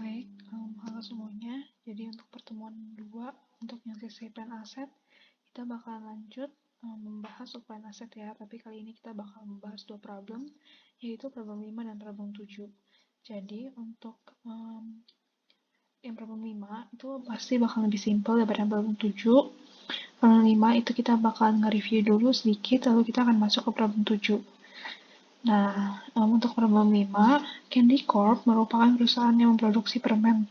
Baik, halo semuanya. Jadi untuk pertemuan 2, untuk yang sisi plan aset, kita bakalan lanjut membahas plan aset ya, tapi kali ini kita bakal membahas 2 problem, yaitu problem 5 dan problem 7. Jadi untuk yang problem 5 itu pasti bakal lebih simpel daripada problem 7. Problem 5 itu kita bakalan nge-review dulu sedikit, lalu kita akan masuk ke problem 7. Nah, untuk problem 5, Candy Corp merupakan perusahaan yang memproduksi permen.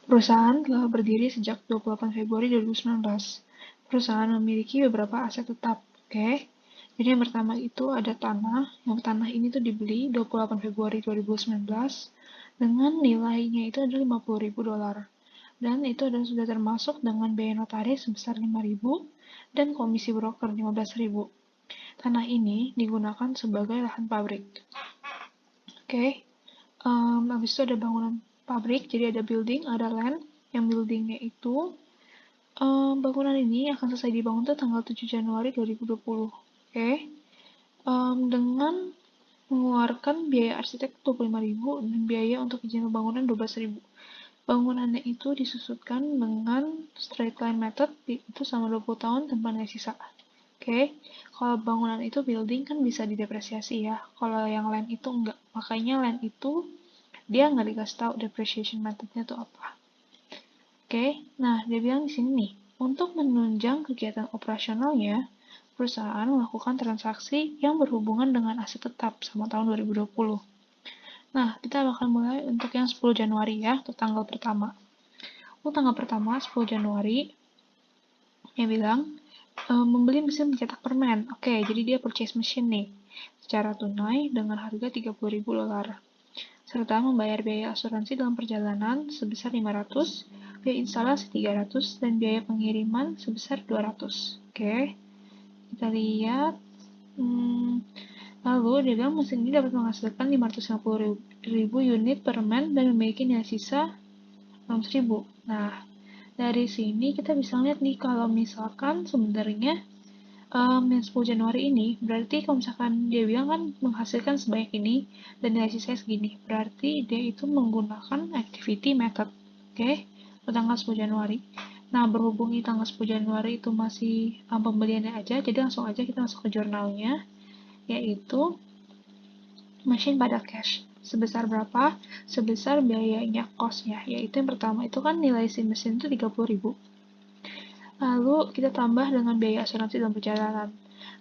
Perusahaan telah berdiri sejak 28 Februari 2019. Perusahaan memiliki beberapa aset tetap. Oke. Jadi yang pertama itu ada tanah. Yang tanah ini tuh dibeli 28 Februari 2019 dengan nilainya itu adalah $50.000. Dan itu adalah sudah termasuk dengan biaya notaris sebesar $5.000 dan komisi broker $15.000. Tanah ini digunakan sebagai lahan pabrik. Oke. Habis itu ada bangunan pabrik, jadi ada building, ada land. Yang buildingnya itu bangunan ini akan selesai dibangun tuh tanggal 7 Januari 2020. Oke. Dengan mengeluarkan biaya arsitek 25.000 dan biaya untuk izin pembangunan 12.000. Bangunannya itu disusutkan dengan straight line method itu selama 20 tahun tanpa nilai sisa. Oke. Kalau bangunan itu building kan bisa didepresiasi ya. Kalau yang land itu enggak. Makanya land itu dia nggak dikasih tahu depreciation methodnya itu apa. Oke, nah dia bilang di sini nih, untuk menunjang kegiatan operasionalnya, perusahaan melakukan transaksi yang berhubungan dengan aset tetap sama tahun 2020. Nah, kita bakal mulai untuk yang 10 Januari ya, untuk tanggal pertama. Untuk tanggal pertama, 10 Januari, dia bilang, membeli mesin mencetak permen. Oke, jadi dia purchase mesin nih, secara tunai dengan harga $30.000. Serta membayar biaya asuransi dalam perjalanan sebesar 500, biaya instalasi 300, dan biaya pengiriman sebesar 200. Oke, kita lihat. Lalu dia bilang mesin ini dapat menghasilkan 550.000 unit permen dan memiliki nilai sisa 6.000. Nah, dari sini kita bisa lihat nih kalau misalkan sebenarnya yang 10 Januari ini, berarti kalau misalkan dia bilang kan menghasilkan sebanyak ini dan nilai sisanya segini, berarti dia itu menggunakan activity method, oke, pada tanggal 10 Januari. Nah, berhubung di tanggal 10 Januari itu masih pembeliannya aja, jadi langsung aja kita masuk ke jurnalnya, yaitu machine pada cash. Sebesar berapa? Sebesar biayanya cost-nya, yaitu yang pertama itu kan nilai si mesin itu 30.000. Lalu kita tambah dengan biaya asuransi dalam perjalanan.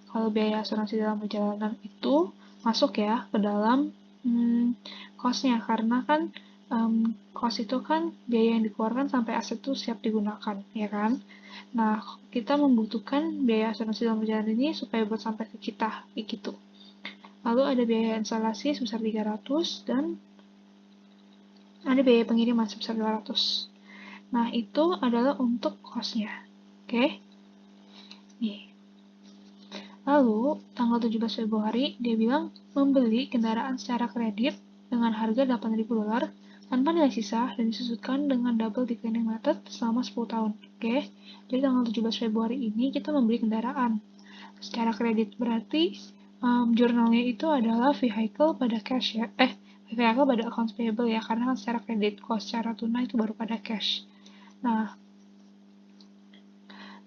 Kalau biaya asuransi dalam perjalanan itu masuk ya ke dalam cost-nya, karena kan cost itu kan biaya yang dikeluarkan sampai aset itu siap digunakan, ya kan? Nah, kita membutuhkan biaya asuransi dalam perjalanan ini supaya buat sampai ke kita, kayak gitu. Lalu ada biaya instalasi sebesar 300 dan ada biaya pengiriman sebesar 200. Nah, itu adalah untuk cost-nya. Oke? Nih. Lalu, tanggal 17 Februari, dia bilang membeli kendaraan secara kredit dengan harga $8.000 tanpa nilai sisa dan disusutkan dengan double declining method selama 10 tahun. Oke? Jadi tanggal 17 Februari ini kita membeli kendaraan secara kredit. Berarti jurnalnya itu adalah vehicle pada cash ya. Vehicle pada accounts payable ya, karena kan secara kredit. Kalau secara tunai itu baru pada cash. Nah,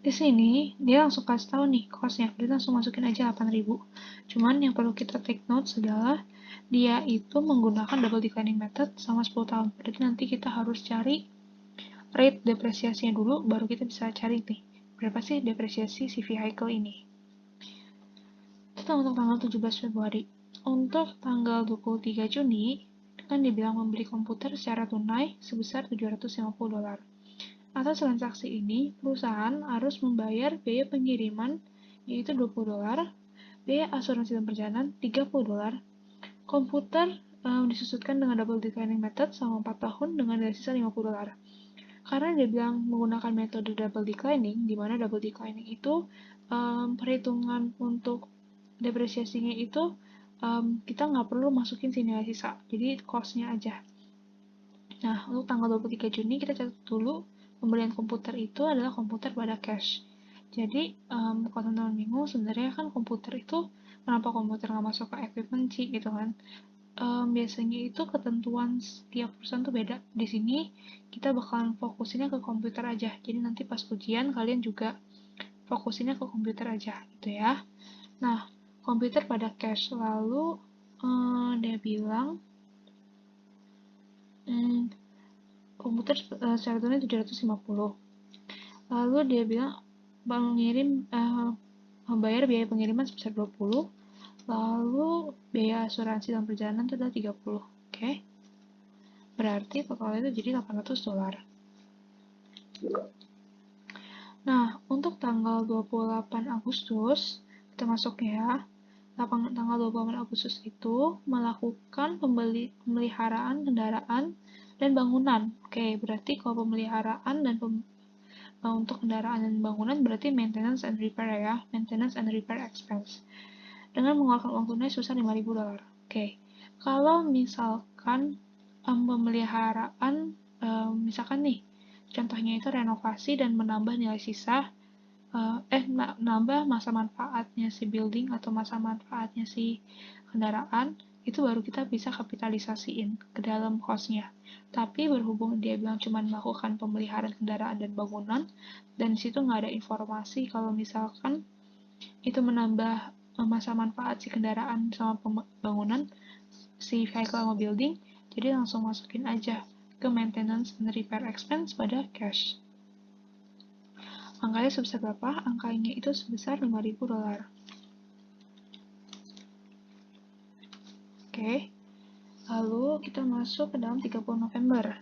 di sini dia langsung kasih tahu nih cost-nya. Dia langsung masukin aja 8.000. Cuman yang perlu kita take notes adalah dia itu menggunakan double declining method selama 10 tahun. Berarti nanti kita harus cari rate depresiasinya dulu, baru kita bisa cari nih berapa sih depresiasi si vehicle ini. Itu untuk tanggal 17 Februari. Untuk tanggal 23 Juni, kan dia bilang membeli komputer secara tunai sebesar $750. Atas transaksi ini, perusahaan harus membayar biaya pengiriman yaitu $20, biaya asuransi dan perjalanan $30, komputer disusutkan dengan double declining method selama 4 tahun dengan nilai sisa $50. Karena dia bilang menggunakan metode double declining, di mana double declining itu perhitungan untuk depresiasinya itu kita nggak perlu masukin si nilai sisa, jadi cost-nya aja. Nah, untuk tanggal 23 Juni kita catat dulu pembelian komputer itu adalah komputer pada cash. Jadi, kalau teman-teman bingung, sebenarnya kan komputer itu, kenapa komputer nggak masuk ke equipment sih gitu kan? biasanya itu ketentuan setiap perusahaan tuh beda. Di sini kita bakalan fokusinnya ke komputer aja. Jadi nanti pas ujian kalian juga fokusinnya ke komputer aja gitu ya. Nah, komputer pada cash. Lalu dia bilang komputer secara tunai 750. Lalu dia bilang membayar biaya pengiriman sebesar 20. Lalu biaya asuransi dalam perjalanan itu adalah 30. Oke. Berarti totalnya itu jadi $800. Nah, untuk tanggal 28 Agustus, kita masuk ya. Tanggal 28 Agustus itu melakukan pemeliharaan kendaraan dan bangunan. Oke, berarti kalau pemeliharaan dan untuk kendaraan dan bangunan berarti maintenance and repair ya, maintenance and repair expense. Dengan mengeluarkan uang tunai sebesar $5.000. Oke, kalau misalkan pemeliharaan, misalkan nih, contohnya itu renovasi dan menambah nilai sisa, menambah masa manfaatnya si building atau masa manfaatnya si kendaraan, itu baru kita bisa kapitalisasiin ke dalam cost-nya. Tapi berhubung dia bilang cuma melakukan pemeliharaan kendaraan dan bangunan, dan disitu nggak ada informasi kalau misalkan itu menambah masa manfaat si kendaraan sama bangunan, si vehicle sama building, jadi langsung masukin aja ke maintenance and repair expense pada cash. Angkanya sebesar berapa? Angkanya itu sebesar $5.000. Oke. Lalu kita masuk ke dalam 30 November.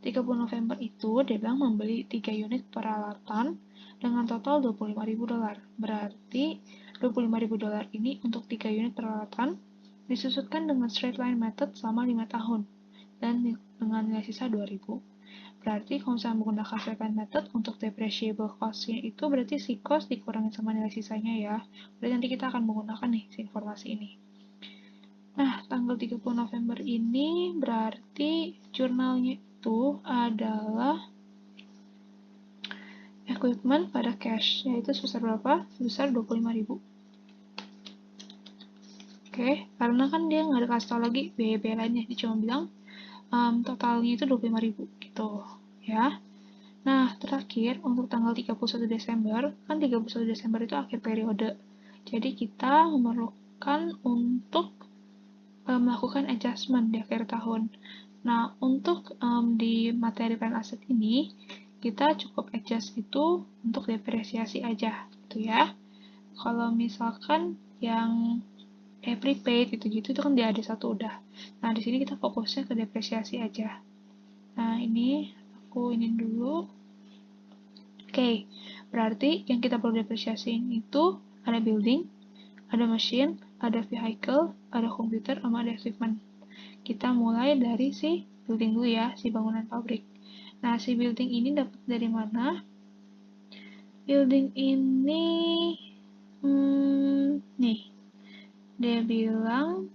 30 November itu dia bilang membeli 3 unit peralatan dengan total $25.000. Berarti $25.000 ini untuk 3 unit peralatan disusutkan dengan straight line method selama 5 tahun dan dengan nilai sisa 2.000. Berarti kalau misalnya menggunakan straight line method untuk depreciable cost-nya itu berarti si cost dikurangin sama nilai sisanya ya. Berarti nanti kita akan menggunakan nih si informasi ini. Nah, tanggal 30 November ini berarti jurnalnya itu adalah equipment pada cash, yaitu sebesar berapa? Sebesar 25.000. Oke, karena kan dia nggak ada kasih tau lagi biaya-biaya lainnya, dia cuma bilang totalnya itu 25.000 gitu ya. Nah, terakhir untuk tanggal 31 Desember, kan 31 Desember itu akhir periode. Jadi kita memerlukan untuk melakukan adjustment di akhir tahun. Nah, untuk di materi plan aset ini, kita cukup adjust itu untuk depresiasi aja, gitu ya. Kalau misalkan yang prepaid gitu-gitu itu kan dia ada satu udah. Nah, di sini kita fokusnya ke depresiasi aja. Nah, ini aku ini dulu. Oke, berarti yang kita perlu depresiasiin itu ada building, ada machine, ada vehicle, ada komputer, sama ada equipment. Kita mulai dari si building dulu ya, si bangunan pabrik. Nah, si building ini dapat dari mana? Building ini, nih, dia bilang,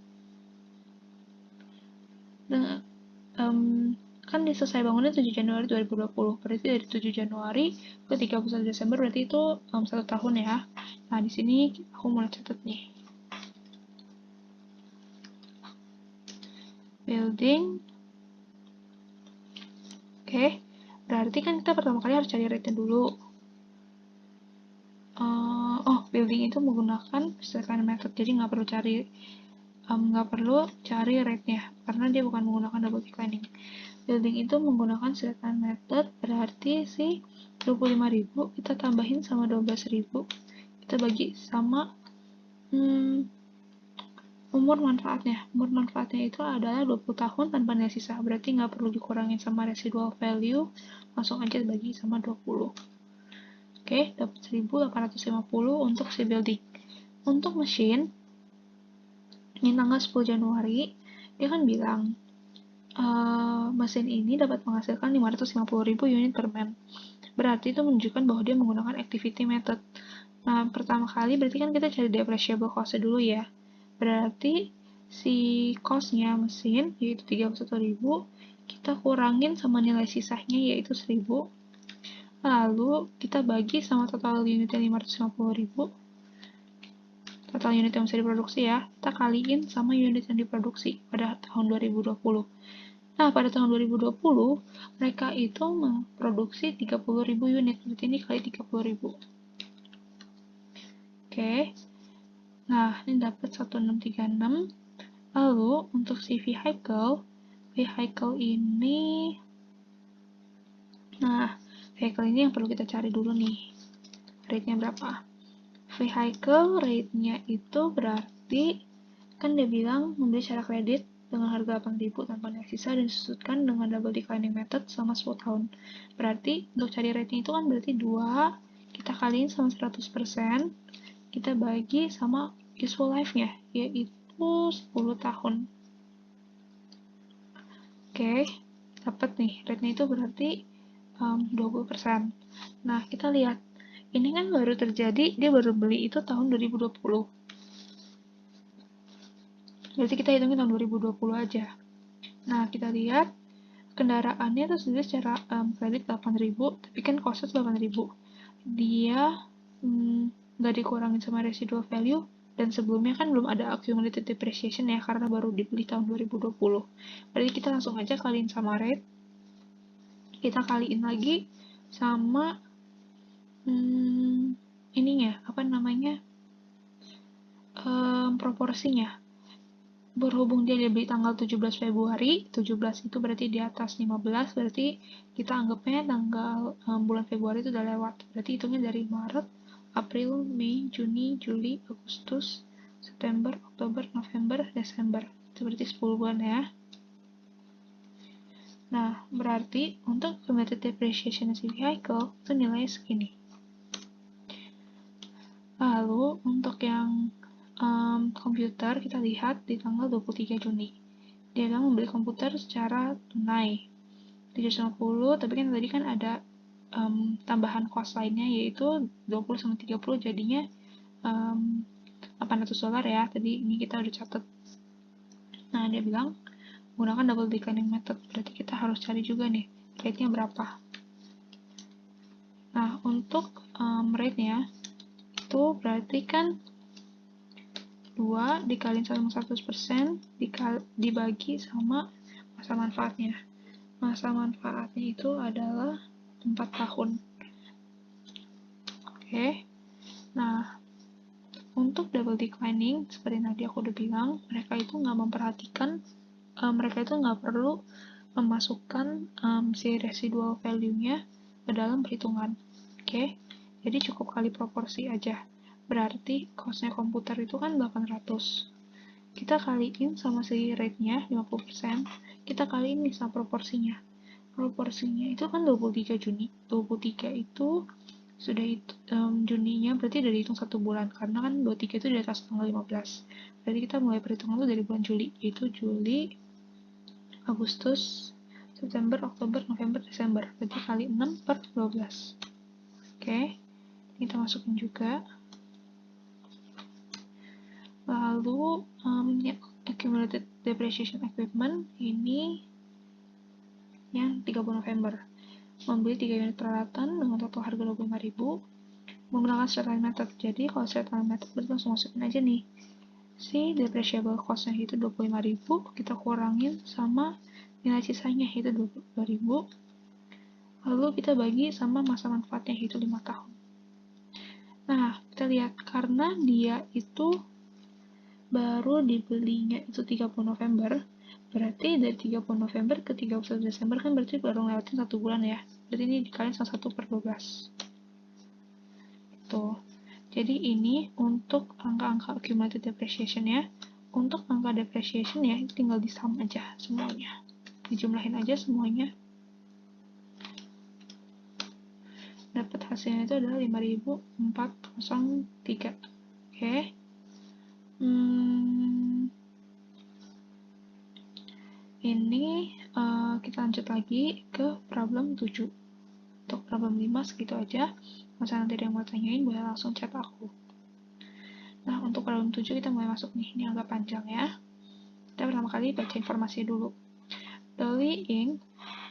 kan selesai bangunnya 7 Januari 2020, berarti dari 7 Januari ke 31 Desember berarti itu 1 tahun ya. Nah, di sini aku mulai catat nih. Building. Oke, berarti kan kita pertama kali harus cari rate-nya dulu. Building itu menggunakan straight-line method, jadi nggak perlu cari rate-nya, karena dia bukan menggunakan double declining. Building itu menggunakan straight-line method, berarti si 25.000 kita tambahin sama 12.000, kita bagi sama umur manfaatnya. Umur manfaatnya itu adalah 20 tahun tanpa nilai sisa, berarti nggak perlu dikurangin sama residual value, langsung aja bagi sama 20. Oke, dapat 1.850 untuk si building. Untuk mesin, ini tanggal 10 Januari, dia kan bilang, mesin ini dapat menghasilkan 550.000 unit per man. Berarti itu menunjukkan bahwa dia menggunakan activity method. Nah, pertama kali berarti kan kita cari depreciable cost dulu ya. Berarti si cost-nya mesin, yaitu 31.000, kita kurangin sama nilai sisanya, yaitu 1.000. Lalu kita bagi sama total unitnya 550.000. total unit yang bisa diproduksi ya, kita kaliin sama unit yang diproduksi pada tahun 2020. Nah, pada tahun 2020, mereka itu memproduksi 30.000 unit, berarti ini kali 30.000. Oke, nah ini dapat 1636. Lalu, untuk si vehicle ini, nah, vehicle ini yang perlu kita cari dulu nih, rate-nya berapa. Vehicle rate-nya itu berarti, kan dia bilang membeli secara kredit dengan harga 8.000 tanpa nilai sisa dan disusutkan dengan double declining method selama 10 tahun. Berarti, untuk cari rate-nya itu kan berarti 2, kita kaliin sama 100%, kita bagi sama useful life-nya, yaitu 10 tahun. Oke, dapat nih, rate-nya itu berarti 20%. Nah, kita lihat, ini kan baru terjadi, dia baru beli itu tahun 2020. Berarti kita hitungin tahun 2020 aja. Nah, kita lihat, kendaraannya itu sendiri secara kredit 8.000, tapi kan cost-nya 8.000. Dia nggak dikurangin sama residual value, dan sebelumnya kan belum ada accumulated depreciation ya, karena baru dibeli tahun 2020. Berarti kita langsung aja kaliin sama rate, kita kaliin lagi sama ininya, apa namanya, proporsinya. Berhubung dia dibeli tanggal 17 Februari, 17 itu berarti di atas 15, berarti kita anggapnya tanggal bulan Februari itu udah lewat. Berarti hitungnya dari Maret, April, Mei, Juni, Juli, Agustus, September, Oktober, November, Desember. Itu berarti 10 bulan ya. Nah, berarti untuk cumulative depreciation si vehicle itu nilainya segini. Lalu, untuk yang komputer, kita lihat di tanggal 23 Juni. Dia bilang membeli komputer secara tunai. 750, tapi kan tadi kan ada tambahan cost lainnya, yaitu 20 sama 30, jadinya $800 ya. Tadi ini kita udah catat. Nah, dia bilang gunakan double declining method, berarti kita harus cari juga nih rate-nya berapa. Nah, untuk rate-nya itu berarti kan 2 dikaliin sama 100% dibagi sama masa manfaatnya. Masa manfaatnya itu adalah 4 tahun. Oke. Nah, untuk double declining, seperti tadi aku udah bilang, mereka itu nggak memperhatikan, mereka itu nggak perlu memasukkan si residual value-nya ke dalam perhitungan. Oke. Jadi cukup kali proporsi aja. Berarti cost-nya komputer itu kan 800. Kita kaliin sama si rate-nya 50%, kita kaliin nih sama proporsinya. Proporsinya itu kan 23 Juni. 23 itu sudah Juninya berarti udah dihitung 1 bulan, karena kan 23 itu di atas tanggal 15. Berarti kita mulai perhitungan itu dari bulan Juli, yaitu Juli, Agustus, September, Oktober, November, Desember. Berarti kali 6 per 12. Oke, kita masukin juga. Lalu accumulated depreciation equipment ini yang 30 November. Membeli 3 unit peralatan dengan total harga 25.000 menggunakan straight line method. Jadi kalau straight line method berarti langsung masukin aja nih si depreciable cost-nya itu 25.000, kita kurangin sama nilai sisanya yaitu 22.000, lalu kita bagi sama masa manfaatnya yaitu 5 tahun. Nah, kita lihat karena dia itu baru dibelinya itu 30 November, berarti dari 30 November ke 31 Desember kan berarti baru ngelewatin 1 bulan ya. Berarti ini dikaliin sama 1 per 12. Tuh. Jadi ini untuk angka-angka accumulated depreciation ya. Untuk angka depreciation ya, itu tinggal di sum aja semuanya. Dijumlahin aja semuanya. Dapat hasilnya itu adalah 5.403. Oke. Ini kita lanjut lagi ke problem 7. Untuk problem 5 segitu aja. Masa nanti ada yang mau tanyain, boleh langsung chat aku. Nah, untuk problem 7 kita mulai masuk nih. Ini agak panjang ya. Kita pertama kali baca informasi dulu. Dolly Inc.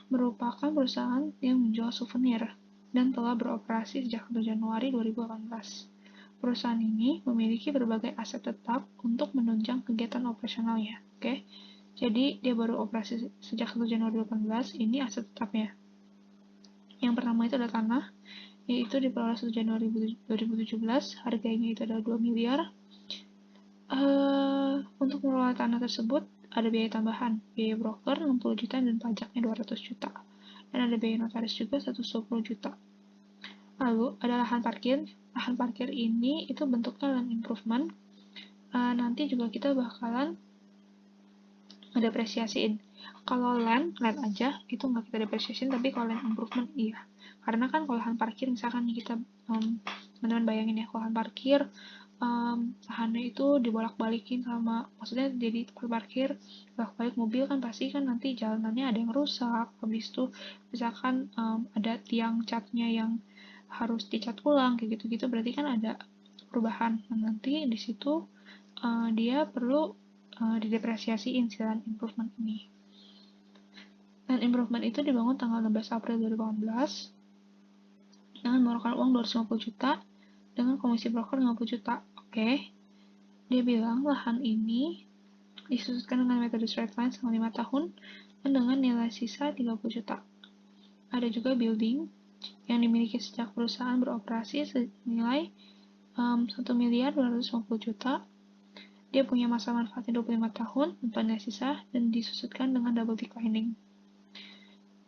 merupakan perusahaan yang menjual souvenir dan telah beroperasi sejak 1 Januari 2018. perusahaan ini memiliki berbagai aset tetap untuk menunjang kegiatan operasionalnya. Oke, jadi dia baru operasi sejak 1 Januari 2018, ini aset tetapnya. Yang pertama itu adalah tanah, yaitu diperoleh 1 Januari 2017, harganya itu adalah 2 miliar. Untuk mengelola tanah tersebut, ada biaya tambahan, biaya broker 60 juta dan pajaknya 200 juta. Dan ada biaya notaris juga 120 juta. Lalu ada lahan parkir. Lahan parkir ini itu bentuknya land improvement. Nanti juga kita bakalan ngedepresiasiin. Kalau land aja itu nggak kita depresiasiin, tapi kalau land improvement iya. Karena kan kalau lahan parkir misalkan nih kita teman-teman bayangin ya, kalau lahan parkir lahannya itu dibolak-balikin sama, maksudnya jadi tempat parkir bolak-balik mobil kan pasti kan nanti jalanannya ada yang rusak. Habis itu misalkan ada tiang catnya yang harus dicat ulang kayak gitu-gitu, berarti kan ada perubahan. Nah, nanti di situ dia perlu didepresiasiin si land improvement ini. Land improvement itu dibangun tanggal 16 April 2018 dengan mengeluarkan uang 250 juta dengan komisi broker 50 juta. Oke. Dia bilang lahan ini disusutkan dengan metode straight line selama 5 tahun dan dengan nilai sisa 30 juta. Ada juga building yang dimiliki sejak perusahaan beroperasi senilai 1 miliar 250 juta. Dia punya masa manfaatnya 25 tahun tanpa nilai sisa dan disusutkan dengan double declining.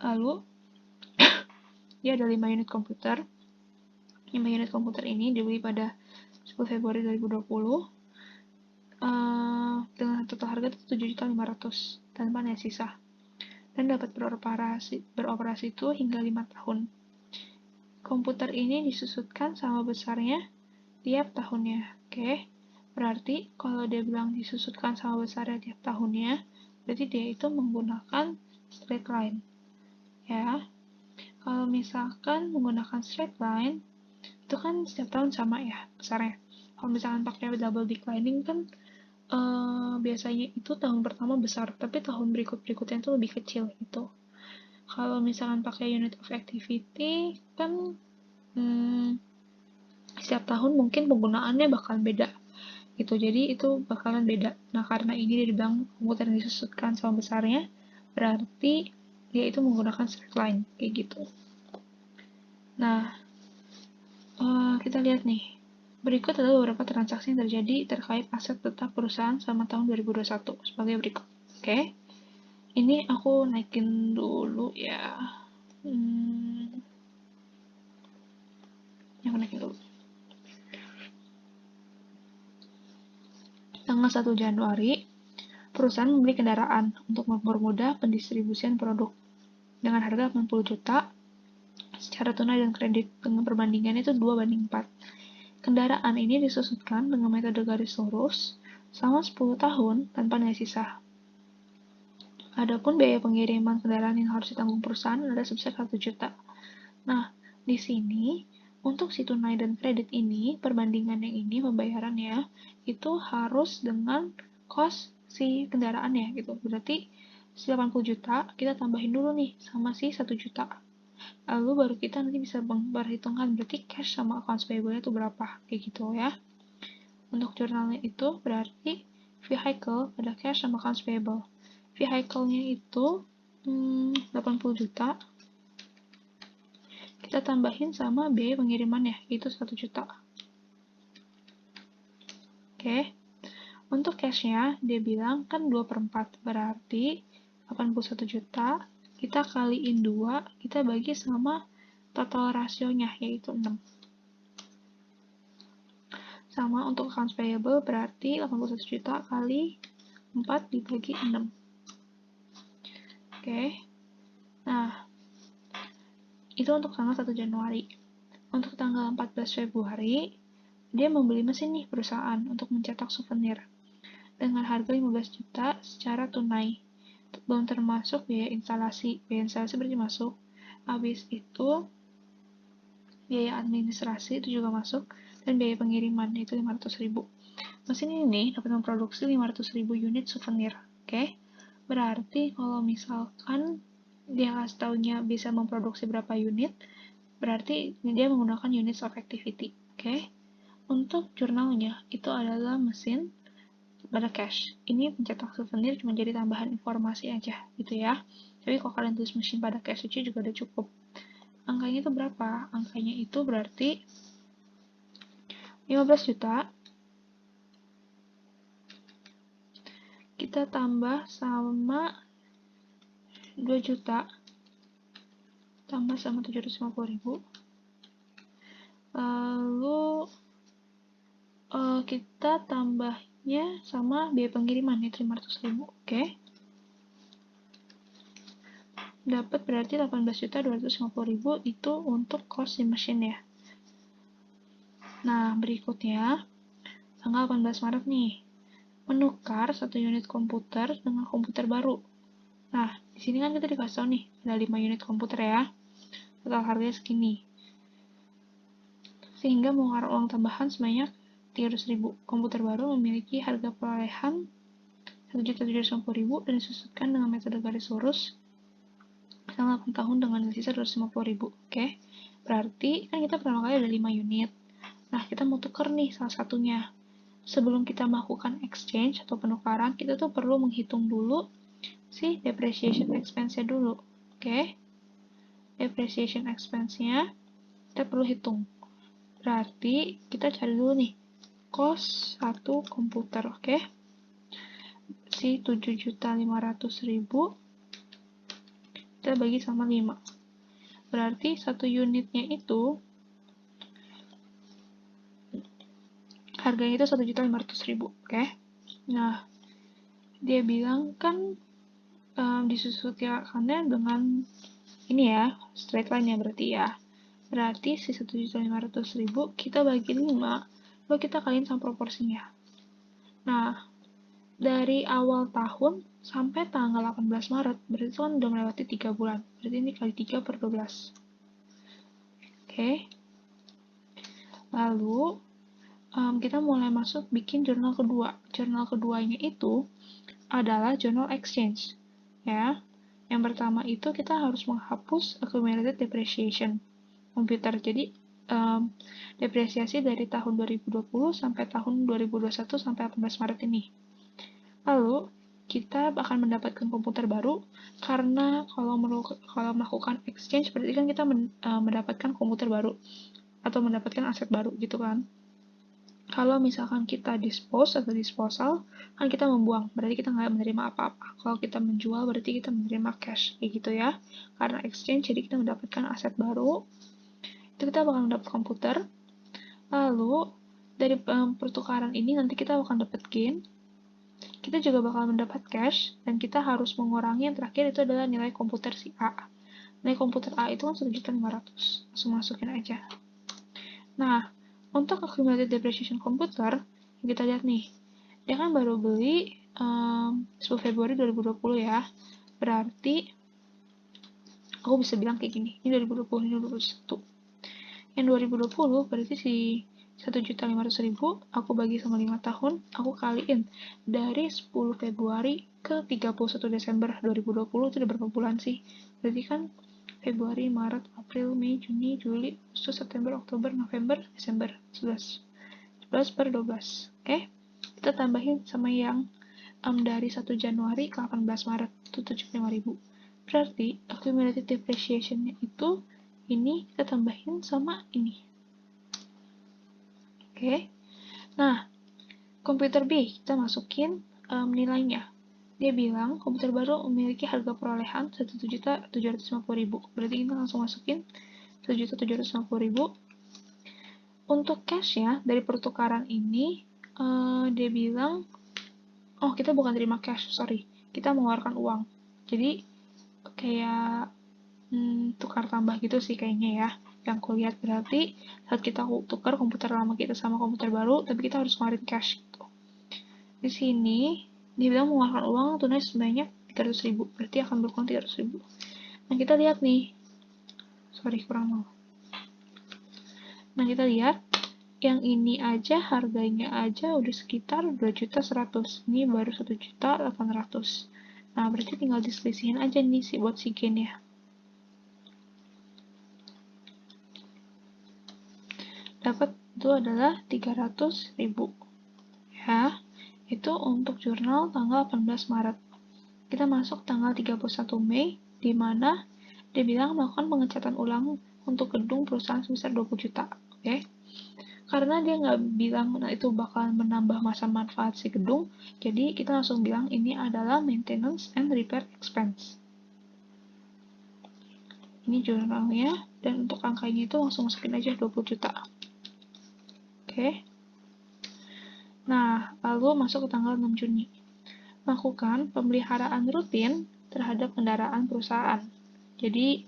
Lalu dia ada 5 unit komputer. 5 unit komputer ini dibeli pada 10 Februari 2020 dengan total harga 7.500.000 tanpa nilai sisa. Dan dapat beroperasi itu hingga 5 tahun. Komputer ini disusutkan sama besarnya tiap tahunnya. Oke. Berarti kalau dia bilang disusutkan sama besarnya tiap tahunnya, berarti dia itu menggunakan straight line. Ya. Kalau misalkan menggunakan straight line, itu kan setiap tahun sama ya besarnya. Kalau misalkan pakai double declining kan biasanya itu tahun pertama besar, tapi tahun berikutnya itu lebih kecil gitu. Kalau misalkan pakai unit of activity kan setiap tahun mungkin penggunaannya bakalan beda gitu, jadi itu bakalan beda. Nah, karena ini dia dibilang komputer yang disusutkan sama besarnya, berarti dia itu menggunakan straight line kayak gitu. Nah, kita lihat nih, berikut adalah beberapa transaksi yang terjadi terkait aset tetap perusahaan selama tahun 2021 sebagai berikut. Oke. Ini aku naikin dulu ya. Aku naikin dulu. Tanggal 1 Januari, perusahaan membeli kendaraan untuk mempermudah pendistribusian produk dengan harga 80 juta secara tunai dan kredit dengan perbandingan itu 2:4. Kendaraan ini disusutkan dengan metode garis lurus selama 10 tahun tanpa nilai sisa. Adapun biaya pengiriman kendaraan yang harus ditanggung perusahaan adalah sebesar 1 juta. Nah, di sini untuk si tunai dan kredit ini, perbandingan yang ini pembayarannya itu harus dengan cost si kendaraannya gitu. Berarti si 80 juta kita tambahin dulu nih sama si 1 juta. Lalu baru kita nanti bisa memperhitungkan berarti cash sama accounts payable-nya itu berapa kayak gitu ya. Untuk jurnalnya itu berarti vehicle ada cash sama accounts payable. Vehicle-nya itu 80 juta. Kita tambahin sama biaya pengirimannya, itu 1 juta. Oke. Untuk cash-nya, dia bilang kan 2/4, berarti 81 juta, kita kaliin 2, kita bagi sama total rasionya, yaitu 6. Sama untuk accounts payable, berarti 81 juta kali 4 dibagi 6. Oke. Nah, itu untuk tanggal 1 Januari. Untuk tanggal 14 Februari, dia membeli mesin nih perusahaan untuk mencetak souvenir dengan harga 15 juta secara tunai. Belum termasuk biaya instalasi. Biaya instalasi berarti masuk. Habis itu, biaya administrasi itu juga masuk. Dan biaya pengiriman itu 500.000. Mesin ini dapat memproduksi 500.000 unit souvenir. Oke? Berarti kalau misalkan dia kasih taunya bisa memproduksi berapa unit, berarti dia menggunakan units of activity. Oke? untuk jurnalnya, itu adalah mesin pada cash. Ini pencetak souvenir cuma jadi tambahan informasi aja gitu ya. Tapi kalau kalian tulis mesin pada cash aja juga udah cukup. Angkanya itu berapa? Angkanya itu berarti 15 juta. Kita tambah sama 2 juta. Tambah sama 750.000. Lalu kita tambahnya sama biaya pengiriman ya 500.000. Oke. Dapat berarti 18.250.000 itu untuk cost di mesin ya. Nah, berikutnya tanggal 18 Maret nih. Menukar 1 unit komputer dengan komputer baru. Nah, di sini kan kita dikasih tahu nih, ada 5 unit komputer ya. Total harganya segini. Sehingga mengeluarkan uang tambahan sebanyak 300.000. Komputer baru memiliki harga perolehan 1.750.000 dan disusutkan dengan metode garis lurus selama 8 tahun dengan sisa 250.000. Oke, berarti kan kita pertama kali ada 5 unit. Nah, kita mau tuker nih salah satunya. Sebelum kita melakukan exchange atau penukaran, kita tuh perlu menghitung dulu si depreciation expense-nya dulu. Oke, depreciation expense-nya kita perlu hitung. Berarti kita cari dulu nih cost satu komputer, oke? Si 7.500.000 kita bagi sama 5. Berarti satu unitnya itu harganya itu 1.500.000, oke? Nah, dia bilang kan disusunkannya dengan ini ya, straight line ya berarti ya. Berarti si 1.500.000 kita bagi 5, lalu kita kaliin sama proporsinya. Nah, dari awal tahun sampai tanggal 18 Maret, berarti kan udah melewati 3 bulan. Berarti ini kali 3 per 12. Oke. Lalu, kita mulai masuk bikin jurnal kedua. Jurnal keduanya itu adalah journal exchange. Ya. Yang pertama itu kita harus menghapus accumulated depreciation komputer. Jadi, depresiasi dari tahun 2020 sampai tahun 2021 sampai 18 Maret ini. Lalu, kita akan mendapatkan komputer baru karena kalau melakukan exchange berarti kan kita mendapatkan komputer baru atau mendapatkan aset baru gitu kan. Kalau misalkan kita dispose atau disposal, kan kita membuang, berarti kita nggak menerima apa-apa. Kalau kita menjual, berarti kita menerima cash, kayak gitu ya. Karena exchange, jadi kita mendapatkan aset baru, itu kita bakal mendapat komputer. Lalu, dari pertukaran ini nanti kita akan dapat gain, kita juga bakal mendapat cash, dan kita harus mengurangi yang terakhir itu adalah nilai komputer si A. Nilai komputer A itu kan 1.500.000, langsung masukin aja. Nah, untuk accumulated depreciation komputer, yang kita lihat nih, dia kan baru beli 10 Februari 2020 ya, berarti aku bisa bilang kayak gini, ini 2020, ini 2021. Yang 2020 berarti si 1.500.000 aku bagi sama 5 tahun, aku kaliin dari 10 Februari ke 31 Desember 2020 itu udah berapa bulan sih? Berarti kan Februari, Maret, April, Mei, Juni, Juli, Agustus, September, Oktober, November, Desember 11 per 12. Oke? Kita tambahin sama yang dari 1 Januari ke 18 Maret itu 75.000. Berarti accumulated depreciation-nya itu ini kita tambahin sama ini. Oke. Nah, komputer B kita masukin nilainya. Dia bilang komputer baru memiliki harga perolehan 1.750.000. Berarti kita langsung masukin 1.750.000. Untuk cash-nya dari pertukaran ini dia bilang kita bukan terima cash, sorry. Kita mengeluarkan uang. Jadi kayak tukar tambah gitu sih kayaknya ya. Yang kulihat berarti saat kita tukar komputer lama kita sama komputer baru, tapi kita harus ngeluarin cash gitu. Di sini dia bilang mengeluarkan uang tunai sebanyak 300.000, berarti akan berkurang 300.000. Nah kita lihat nih, kurang mau. Nah kita lihat yang ini aja harganya aja udah sekitar 2.100.000, ini baru 1.800.000. Nah berarti tinggal diselisihin aja nih buat si gain ya. Dapat itu adalah 300.000. Ya, itu untuk jurnal tanggal 18 Maret. Kita masuk tanggal 31 Mei, di mana dia bilang melakukan pengecatan ulang untuk gedung perusahaan sebesar 20 juta. Oke? Karena dia nggak bilang itu bakal menambah masa manfaat si gedung, jadi kita langsung bilang ini adalah maintenance and repair expense. Ini jurnalnya, dan untuk angkanya itu langsung masukin aja 20 juta. Oke? Nah, lalu masuk ke tanggal 6 Juni. Melakukan pemeliharaan rutin terhadap kendaraan perusahaan. Jadi,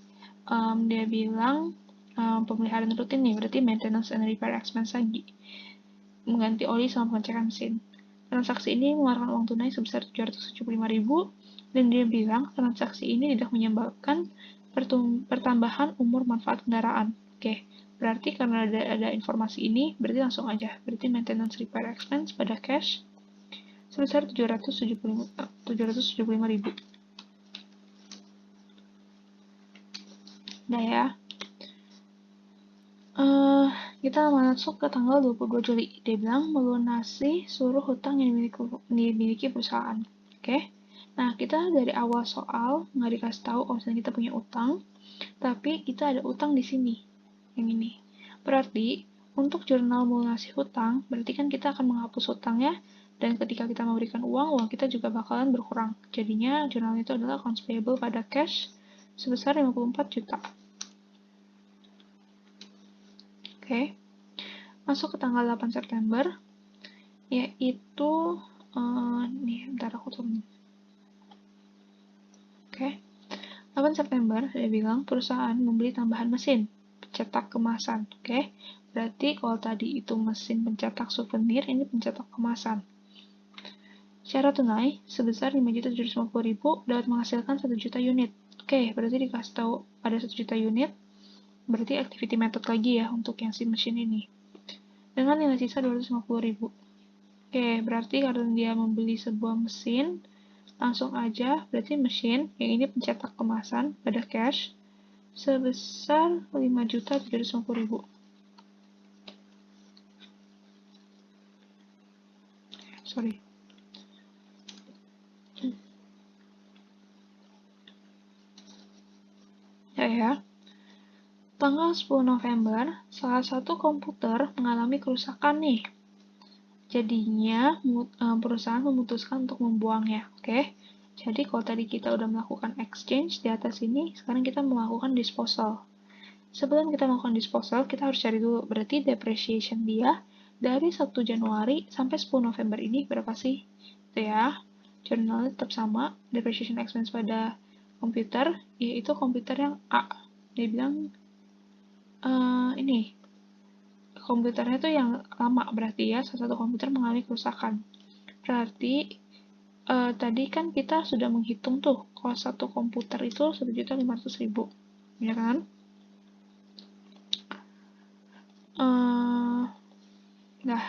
dia bilang pemeliharaan rutin nih, berarti maintenance and repair expense lagi. Mengganti oli sama pengecekan mesin. Transaksi ini mengeluarkan uang tunai sebesar 775.000, dan dia bilang transaksi ini tidak menyebabkan pertambahan umur manfaat kendaraan. Oke, berarti karena ada informasi ini, berarti langsung aja. Berarti maintenance repair expense pada cash sebesar 775.000. Nah ya, kita masuk ke tanggal 22 Juli. Dia bilang melunasi seluruh hutang yang dimiliki perusahaan. Oke? Nah, kita dari awal soal nggak dikasih tahu kalau misalnya kita punya utang, tapi kita ada utang di sini, yang ini. Berarti, untuk jurnal melunasi hutang, berarti kan kita akan menghapus hutangnya, dan ketika kita memberikan uang kita juga bakalan berkurang. Jadinya, jurnal itu adalah accounts payable pada cash sebesar 54 juta. Oke. Masuk ke tanggal 8 September, yaitu, nih, bentar aku turun. Oke. 8 September, dia bilang perusahaan membeli tambahan mesin pencetak kemasan. Oke. Berarti kalau tadi itu mesin pencetak souvenir, ini pencetak kemasan. Secara tunai, sebesar 5.750.000 dapat menghasilkan 1 juta unit. Oke, berarti dikasih tahu ada 1 juta unit, berarti activity method lagi ya untuk yang si mesin ini. Dengan nilai sisa 250.000. Oke, berarti karena dia membeli sebuah mesin, langsung aja, berarti mesin yang ini pencetak kemasan pada cash sebesar 5.750.000. Sorry. Ya. Tanggal 10 November, salah satu komputer mengalami kerusakan nih. Jadinya perusahaan memutuskan untuk membuangnya. Oke? Jadi kalau tadi kita udah melakukan exchange di atas ini, sekarang kita melakukan disposal. Sebelum kita melakukan disposal, kita harus cari dulu berarti depreciation dia dari 1 Januari sampai 10 November ini berapa sih? Itu ya. Jurnalnya tetap sama, depreciation expense pada komputer, yaitu komputer yang A. Dia bilang, ini, komputernya tuh yang lama berarti ya, salah satu komputer mengalami kerusakan. Berarti, tadi kan kita sudah menghitung tuh, kalau satu komputer itu 1.500.000, ya kan? Nah,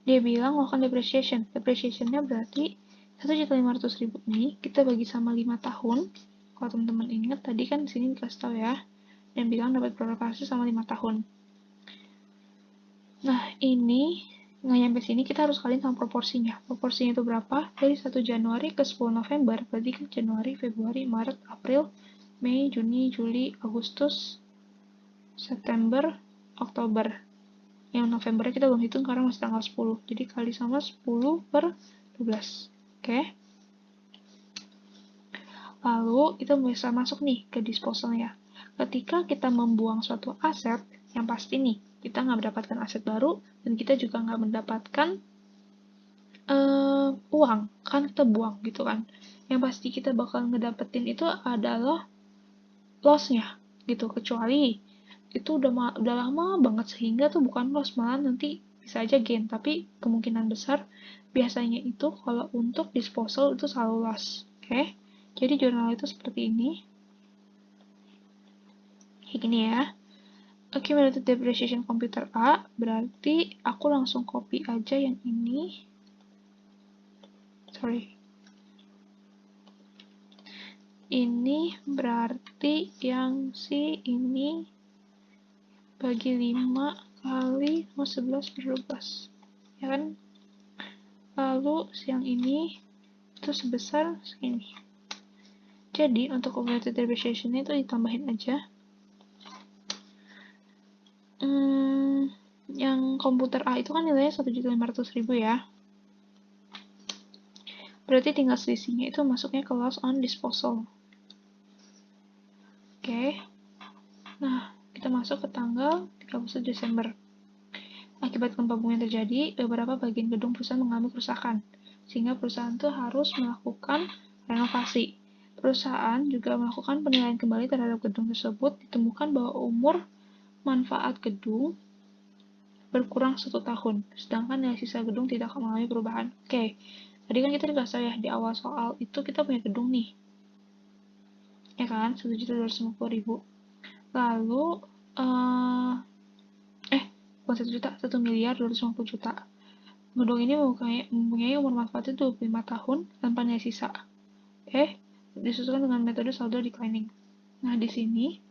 dia bilang melakukan depreciation. Depreciation-nya berarti 1.500.000 ini kita bagi sama 5 tahun. Kalau teman-teman ingat, tadi kan di sini dikasih tahu ya, dan bilang dapat beralokasi sama 5 tahun. Nah, ini nggak nyampe sini, kita harus kaliin sama proporsinya. Proporsinya itu berapa? Dari 1 Januari ke 10 November, berarti kan Januari, Februari, Maret, April, Mei, Juni, Juli, Agustus, September, Oktober. Yang Novembernya kita belum hitung karena masih tanggal 10. Jadi kali sama 10 per 12. Oke? Lalu, itu bisa masuk nih ke disposalnya. Ketika kita membuang suatu aset, yang pasti nih, kita nggak mendapatkan aset baru, dan kita juga nggak mendapatkan uang, kan kita buang gitu kan. Yang pasti kita bakal ngedapetin itu adalah loss-nya gitu, kecuali itu udah lama banget sehingga tuh bukan loss, malah nanti bisa aja gain, tapi kemungkinan besar biasanya itu kalau untuk disposal itu selalu loss. Oke? Jadi jurnal itu seperti ini. Kayak gini ya. Accumulated depreciation computer A, berarti aku langsung copy aja yang ini. Sorry. Ini berarti yang si ini bagi 5 kali 11 per 12, ya kan? Lalu yang ini itu sebesar segini. Jadi untuk cumulative depreciation itu ditambahin aja. Yang komputer A itu kan nilainya 1.500.000 ya. Berarti tinggal selisihnya itu masuknya ke loss on disposal. Oke. Nah, kita masuk ke tanggal 31 Desember. Akibat gempa bumi yang terjadi, beberapa bagian gedung perusahaan mengalami kerusakan, sehingga perusahaan itu harus melakukan renovasi. Perusahaan juga melakukan penilaian kembali terhadap gedung tersebut, ditemukan bahwa umur manfaat gedung berkurang 1 tahun, sedangkan nilai sisa gedung tidak mengalami perubahan. Oke, tadi kan kita dikasih tahu ya di awal soal itu kita punya gedung nih, ya kan, 1.250.000. Lalu, bukan 1 juta, 1.250.000.000. Gedung ini mempunyai umur manfaat 25 tahun tanpa nilai sisa. Disusulkan dengan metode saldo declining. Nah, di sini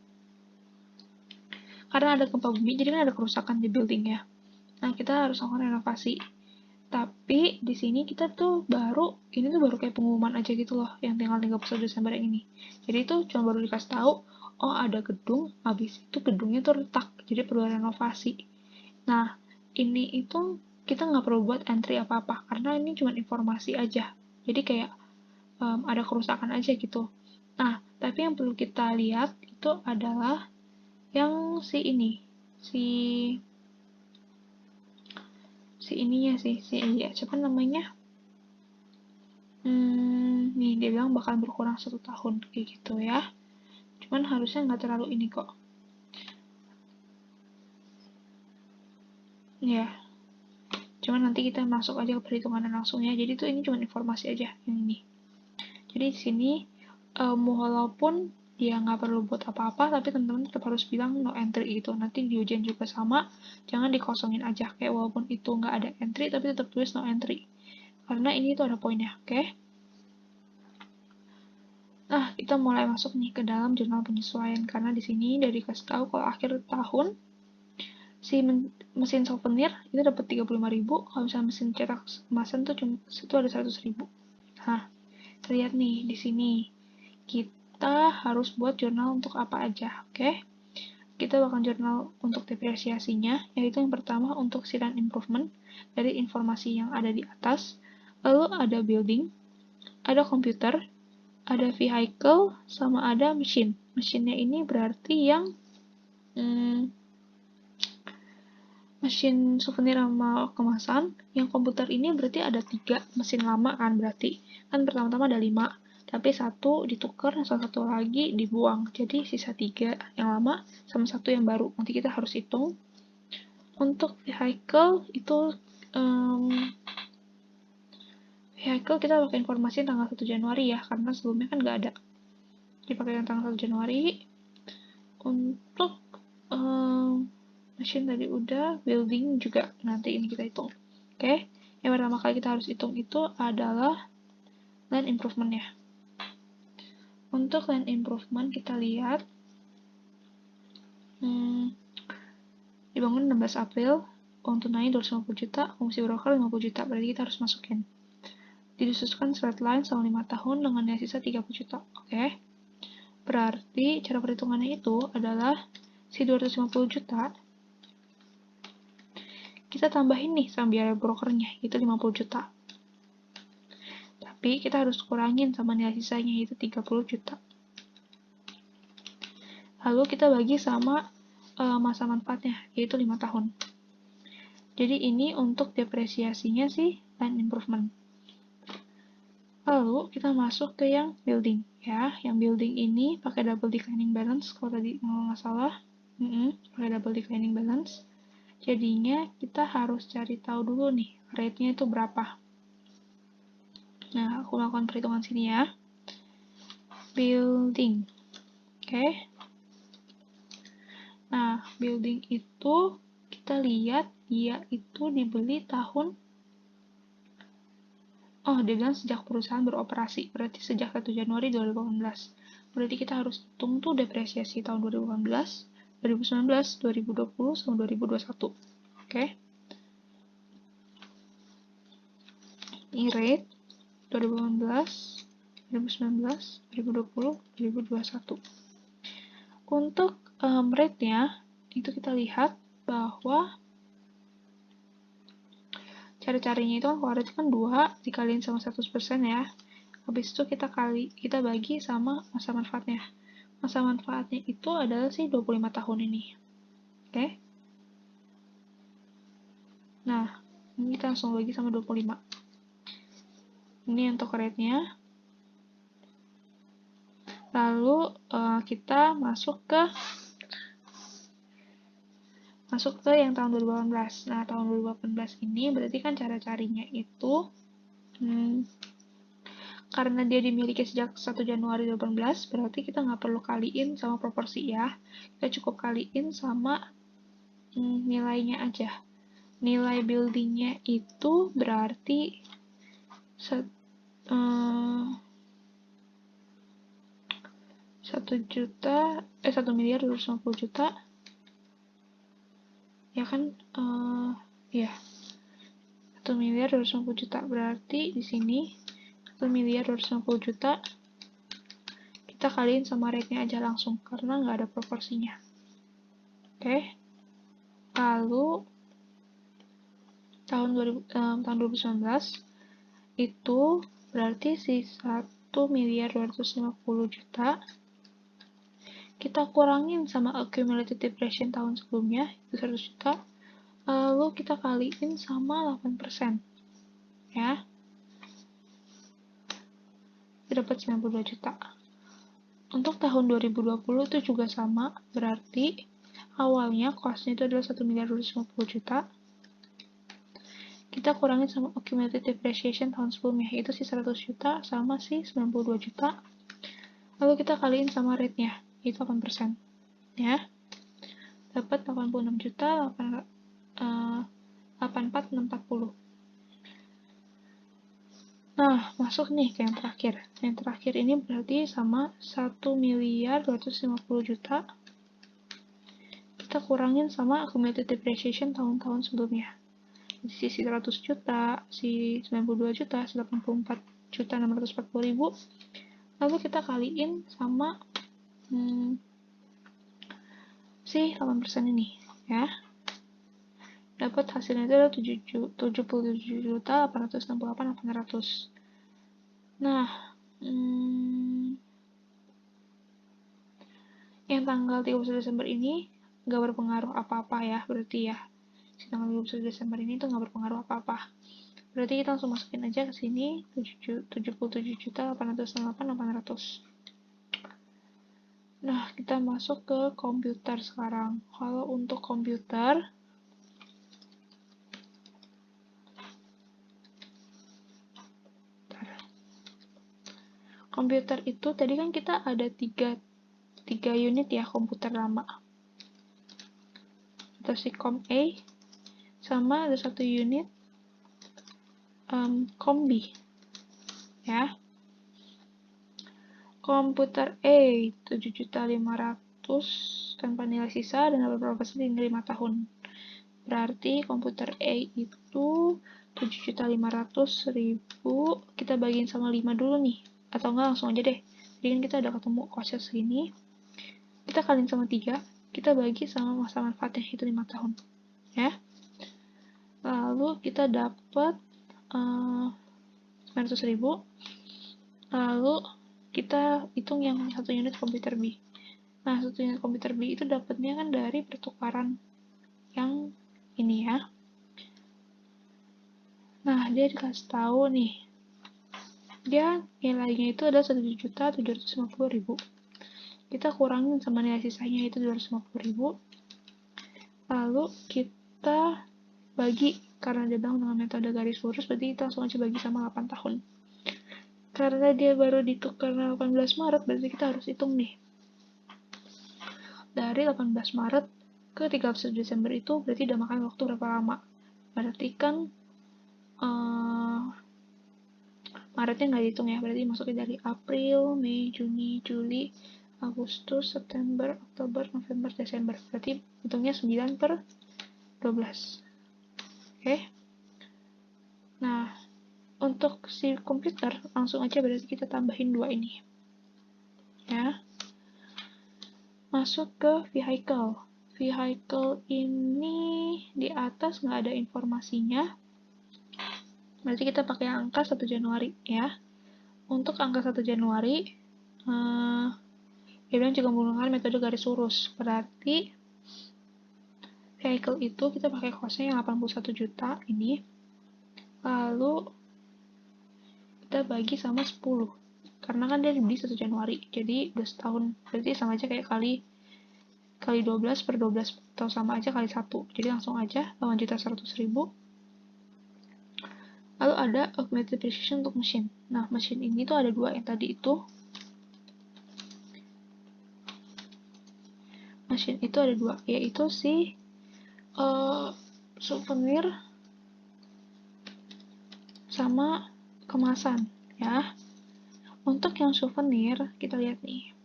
karena ada gempa bumi, jadi kan ada kerusakan di building ya. Nah, kita harus lakukan renovasi. Tapi di sini kita tuh baru kayak pengumuman aja gitu loh, yang tinggal 31 Desember ini. Jadi itu cuma baru dikasih tahu, oh ada gedung, habis itu gedungnya tuh retak, jadi perlu renovasi. Nah, ini itu kita nggak perlu buat entry apa-apa, karena ini cuma informasi aja. Jadi kayak ada kerusakan aja gitu. Nah, tapi yang perlu kita lihat itu adalah yang si ininya sih, siapa namanya? Nih, dia bilang bakal berkurang 1 tahun, kayak gitu ya. Cuman harusnya nggak terlalu ini kok. Ya, cuman nanti kita masuk aja ke perhitungan langsungnya. Jadi tuh ini cuma informasi aja, yang ini. Jadi di sini, walaupun dia nggak perlu buat apa-apa, tapi teman-teman tetap harus bilang no entry gitu. Nanti di ujian juga sama, jangan dikosongin aja. Kayak walaupun itu nggak ada entry, tapi tetap tulis no entry. Karena ini tuh ada poinnya, oke? Nah, kita mulai masuk nih ke dalam jurnal penyesuaian. Karena di sini dari kasih tahu kalau akhir tahun, si mesin souvenir itu dapat 35.000, kalau misalnya mesin cetak kemasan tuh itu ada 100.000. Nah, terlihat nih di sini. Kita harus buat jurnal untuk apa aja, oke? Kita bakal jurnal untuk depresiasinya, yaitu yang pertama untuk silent improvement dari informasi yang ada di atas, lalu ada building, ada komputer, ada vehicle, sama ada mesin. Mesinnya ini berarti yang mesin souvenir sama kemasan. Yang komputer ini berarti ada 3 mesin lama kan berarti. Kan pertama-tama ada 5. Tapi 1 ditukar, salah 1 lagi dibuang. Jadi sisa 3 yang lama sama 1 yang baru. Nanti kita harus hitung. Untuk vehicle itu vehicle kita pakai informasi tanggal 1 Januari ya, karena sebelumnya kan nggak ada. Dipakai tanggal 1 Januari. Untuk mesin tadi udah, building juga nanti ini kita hitung. Oke, yang pertama kali kita harus hitung itu adalah land improvement-nya. Untuk land improvement kita lihat dibangun 16 April, uang tunai 250 juta, fungsi broker 50 juta, berarti kita harus masukin. Disusunkan straight line selama 5 tahun dengan nilai sisa 30 juta. Oke. Berarti cara perhitungannya itu adalah si 250 juta kita tambahin nih sama biaya brokernya, itu 50 juta. Tapi kita harus kurangin sama nilai sisanya, yaitu 30 juta. Lalu kita bagi sama masa manfaatnya, yaitu 5 tahun. Jadi ini untuk depresiasinya sih land improvement. Lalu kita masuk ke yang building ya. Yang building ini pakai double declining balance kalau tadi nggak salah. Pakai double declining balance. Jadinya kita harus cari tahu dulu nih rate-nya itu berapa. Nah, aku lakukan perhitungan sini ya. Building. Oke. Nah, building itu kita lihat dia itu dibeli tahun dia bilang sejak perusahaan beroperasi, berarti sejak 1 Januari 2018. Berarti kita harus hitung tuh depresiasi tahun 2018 2019, 2020, sama 2021. Oke. Ini rate 2018, 2019, 2020, 2021. Untuk rate-nya, itu kita lihat bahwa cara-caranya itu kan kalau rate kan 2 dikaliin sama 100% ya. Habis itu kita bagi sama masa manfaatnya. Masa manfaatnya itu adalah 25 tahun ini. Oke? Nah, ini kita langsung bagi sama 25. Ini untuk rate-nya. Lalu kita masuk ke yang tahun 2018. Nah, tahun 2018 ini berarti kan cara carinya itu karena dia dimiliki sejak 1 Januari 2018, berarti kita nggak perlu kaliin sama proporsi ya. Kita cukup kaliin sama nilainya aja. Nilai buildingnya itu berarti 1 miliar 250 juta. Ya kan? Ya. 1 miliar 250 juta. Berarti di sini 1 miliar 250 juta kita kaliin sama rate-nya aja langsung karena nggak ada proporsinya. Oke. Lalu tahun 2019 itu berarti 1 miliar 250 juta kita kurangin sama accumulated depreciation tahun sebelumnya itu 100 juta, lalu kita kaliin sama 8%. Ya. Kita dapat 92 juta. Untuk tahun 2020 itu juga sama, berarti awalnya cost-nya itu adalah 1 miliar 250 juta. Kita kurangin sama accumulated depreciation tahun sebelumnya, yaitu 100 juta sama 92 juta. Lalu kita kaliin sama rate-nya, yaitu 8%. Ya. Dapat 86 juta, 84,640. Nah, masuk nih ke yang terakhir. Yang terakhir ini berarti sama 1 miliar 250 juta. Kita kurangin sama accumulated depreciation tahun-tahun sebelumnya. Si 100 juta, si 92 juta, si 84 juta 640 ribu. Lalu kita kaliin sama si 8% ini, ya. Dapat hasilnya itu adalah 77 juta 868.800. Nah, yang tanggal 31 Desember ini nggak berpengaruh apa-apa ya, berarti ya. Si tanggal 31 Desember ini tuh nggak berpengaruh apa-apa. Berarti kita langsung masukin aja ke sini 77 juta 868.800. Nah, kita masuk ke komputer sekarang. Kalau untuk komputer itu tadi kan kita ada 3 unit ya komputer lama. Atau si COM A sama ada 1 unit COM B. Ya. Komputer A 7.500.000 tanpa nilai sisa dan dapat berapa persen hingga 5 tahun. Berarti komputer A itu 7.500.000 kita bagiin sama 5 dulu nih. Atau enggak langsung aja deh. Jadi kan kita udah ketemu cost-nya segini. Kita kaliin sama 3, kita bagi sama masa manfaatnya itu 5 tahun. Ya. Lalu kita dapat 900.000. Lalu kita hitung yang 1 unit komputer B. Nah, 1 unit komputer B itu dapatnya kan dari pertukaran yang ini ya. Nah, dia dikasih tahu nih. Dia nilainya itu adalah 1.750.000. Kita kurangin sama nilai sisanya itu 250.000. Lalu kita bagi, karena dia bilang dengan metode garis lurus, berarti kita langsung aja bagi sama 8 tahun. Karena dia baru ditukar 18 Maret, berarti kita harus hitung nih. Dari 18 Maret ke 31 Desember itu berarti udah makan waktu berapa lama. Berarti kan Maretnya nggak dihitung ya, berarti masuknya dari April, Mei, Juni, Juli, Agustus, September, Oktober, November, Desember. Berarti hitungnya 9/12. Oke. Nah, untuk si komputer, langsung aja berarti kita tambahin 2 ini. Ya. Masuk ke vehicle. Vehicle ini di atas nggak ada informasinya. Berarti kita pakai angka 1 Januari ya. Untuk angka 1 Januari, dia bilang juga menggunakan metode garis lurus. Berarti vehicle itu kita pakai costnya yang 81 juta ini. Lalu kita bagi sama 10. Karena kan dia dibeli 1 Januari. Jadi udah setahun. Berarti sama aja kayak kali 12/12 atau sama aja kali 1. Jadi langsung aja 8.100.000. Lalu ada augmented depreciation untuk mesin. Nah, mesin ini tuh ada 2 yang tadi itu. Mesin itu ada 2, yaitu si souvenir sama kemasan ya. Untuk yang souvenir kita lihat nih.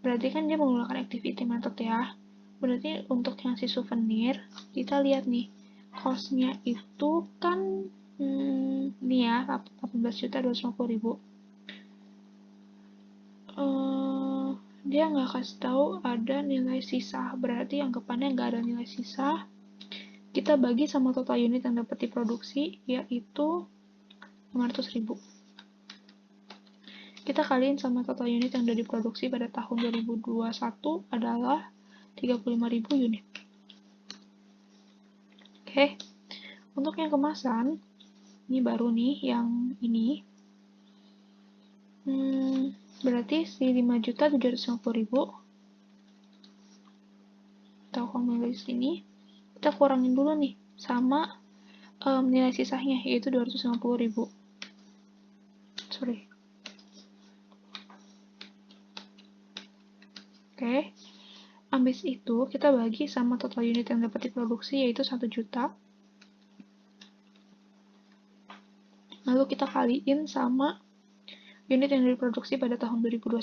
Berarti kan dia menggunakan activity method ya. Berarti untuk yang si souvenir kita lihat nih, cost-nya itu kan ini ya 18.250.000. Dia nggak kasih tahu ada nilai sisa, berarti anggapannya nggak ada nilai sisa. Kita bagi sama total unit yang dapat diproduksi, yaitu 500.000. Kita kaliin sama total unit yang sudah diproduksi pada tahun 2021 adalah 35.000 unit. Oke, untuk yang kemasan, ini baru nih yang ini. Berarti si 5.750.000 atau kalau di sini kita kurangin dulu nih sama nilai sisanya yaitu 250.000. Oke. Habis itu kita bagi sama total unit yang dapat diproduksi yaitu 1 juta. Lalu kita kaliin sama unit yang diproduksi pada tahun 2021.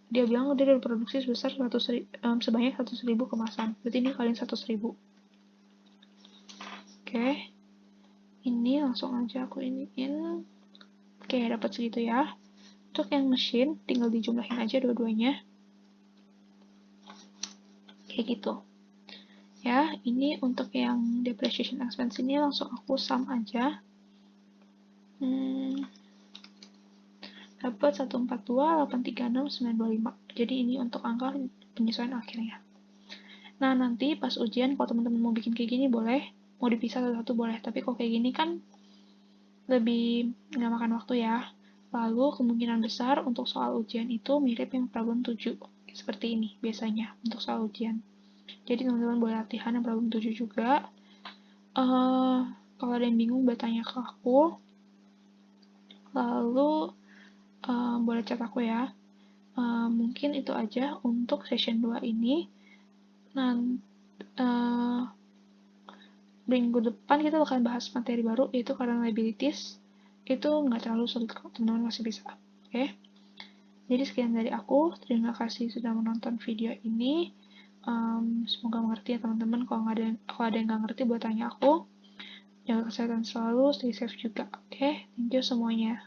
Dia bilang dia diproduksi sebesar sebanyak 100.000 kemasan. Berarti ini kaliin 100.000. Oke. Ini langsung aja aku iniin. Oke, dapat segitu ya. Untuk yang mesin tinggal dijumlahin aja dua-duanya. Kayak gitu. Ya, ini untuk yang depreciation expense ini langsung aku sum aja. Dapat 142.836.925. Jadi ini untuk angka penyesuaian akhirnya. Nah, nanti pas ujian kalau teman-teman mau bikin kayak gini boleh, mau dipisah satu-satu boleh, tapi kalau kayak gini kan lebih nggak makan waktu ya. Lalu kemungkinan besar untuk soal ujian itu mirip yang problem 7. Seperti ini biasanya untuk soal ujian. Jadi teman-teman boleh latihan yang problem 7 juga. Kalau ada yang bingung boleh tanya ke aku. Lalu boleh chat aku ya. Mungkin itu aja untuk session 2 ini. Minggu depan kita akan bahas materi baru yaitu current liabilities. Itu nggak terlalu sulit kok, teman-teman masih bisa. Oke. Jadi sekian dari aku. Terima kasih sudah menonton video ini. Semoga mengerti ya teman-teman. Kalau ada yang nggak ngerti boleh tanya aku. Jaga kesehatan selalu, stay safe juga. Oke, thank you semuanya.